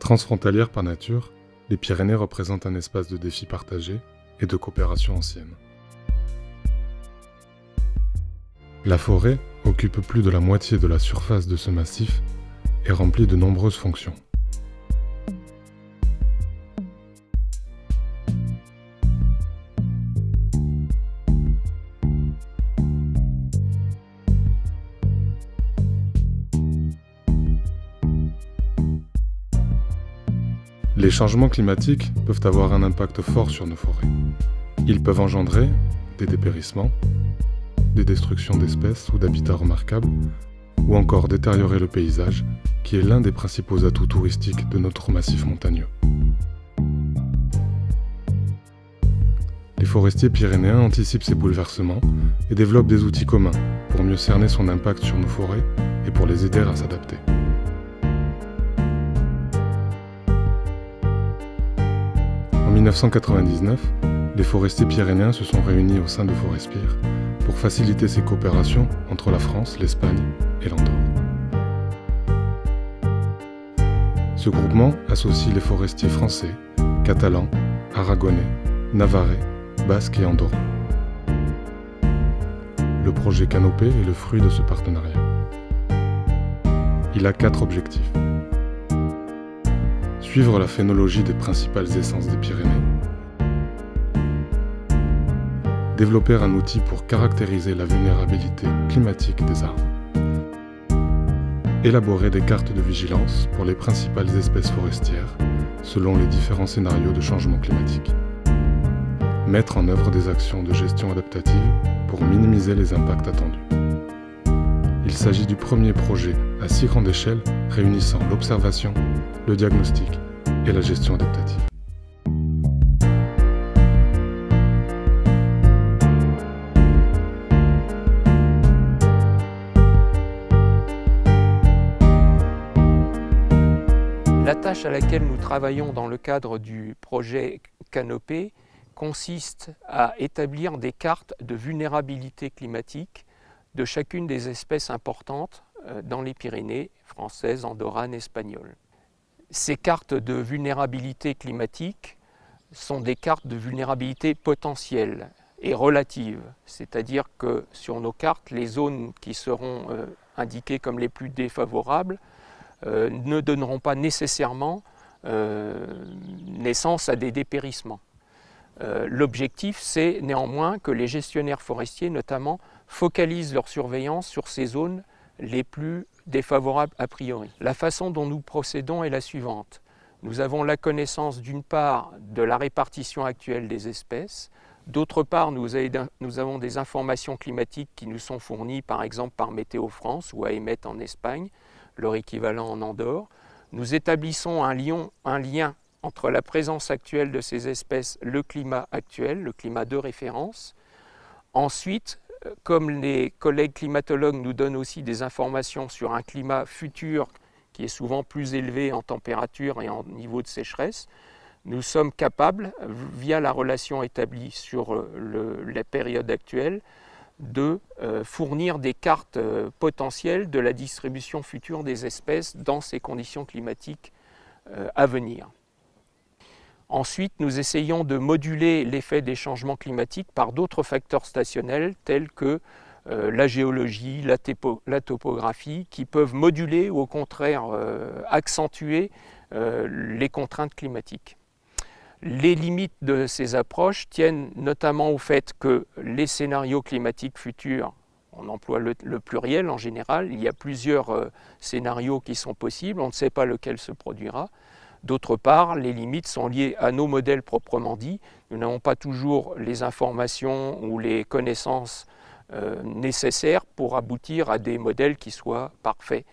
Transfrontalières par nature, les Pyrénées représentent un espace de défis partagés et de coopération ancienne. La forêt occupe plus de la moitié de la surface de ce massif et remplit de nombreuses fonctions. Les changements climatiques peuvent avoir un impact fort sur nos forêts. Ils peuvent engendrer des dépérissements, des destructions d'espèces ou d'habitats remarquables, ou encore détériorer le paysage, qui est l'un des principaux atouts touristiques de notre massif montagneux. Les forestiers pyrénéens anticipent ces bouleversements et développent des outils communs pour mieux cerner son impact sur nos forêts et pour les aider à s'adapter. En 1999, les forestiers pyrénéens se sont réunis au sein de Forespire pour faciliter ces coopérations entre la France, l'Espagne et l'Andorre. Ce groupement associe les forestiers français, catalans, aragonais, navarrais, basques et andorrans. Le projet Canopée est le fruit de ce partenariat. Il a 4 objectifs. Suivre la phénologie des principales essences des Pyrénées, développer un outil pour caractériser la vulnérabilité climatique des arbres, élaborer des cartes de vigilance pour les principales espèces forestières selon les différents scénarios de changement climatique, mettre en œuvre des actions de gestion adaptative pour minimiser les impacts attendus. Il s'agit du premier projet à si grande échelle réunissant l'observation, le diagnostic et la gestion adaptative. La tâche à laquelle nous travaillons dans le cadre du projet Canopée consiste à établir des cartes de vulnérabilité climatique de chacune des espèces importantes dans les Pyrénées françaises, andorranes, espagnoles. Ces cartes de vulnérabilité climatique sont des cartes de vulnérabilité potentielle et relative, c'est-à-dire que sur nos cartes, les zones qui seront indiquées comme les plus défavorables ne donneront pas nécessairement naissance à des dépérissements. L'objectif, c'est néanmoins que les gestionnaires forestiers, notamment, focalisent leur surveillance sur ces zones les plus défavorables a priori. La façon dont nous procédons est la suivante. Nous avons la connaissance d'une part de la répartition actuelle des espèces, d'autre part nous avons des informations climatiques qui nous sont fournies par exemple par Météo France ou AEMET en Espagne, leur équivalent en Andorre. Nous établissons un lien entre la présence actuelle de ces espèces, le climat actuel, le climat de référence. Ensuite, comme les collègues climatologues nous donnent aussi des informations sur un climat futur qui est souvent plus élevé en température et en niveau de sécheresse, nous sommes capables, via la relation établie sur la période actuelle, de fournir des cartes potentielles de la distribution future des espèces dans ces conditions climatiques à venir. Ensuite, nous essayons de moduler l'effet des changements climatiques par d'autres facteurs stationnels tels que la géologie, la topographie, qui peuvent moduler ou au contraire accentuer les contraintes climatiques. Les limites de ces approches tiennent notamment au fait que les scénarios climatiques futurs, on emploie le pluriel en général, il y a plusieurs scénarios qui sont possibles, on ne sait pas lequel se produira. D'autre part, les limites sont liées à nos modèles proprement dits. Nous n'avons pas toujours les informations ou les connaissances nécessaires pour aboutir à des modèles qui soient parfaits.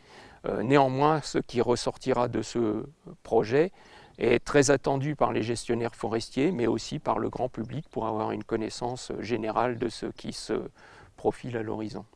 Néanmoins, ce qui ressortira de ce projet est très attendu par les gestionnaires forestiers, mais aussi par le grand public pour avoir une connaissance générale de ce qui se profile à l'horizon.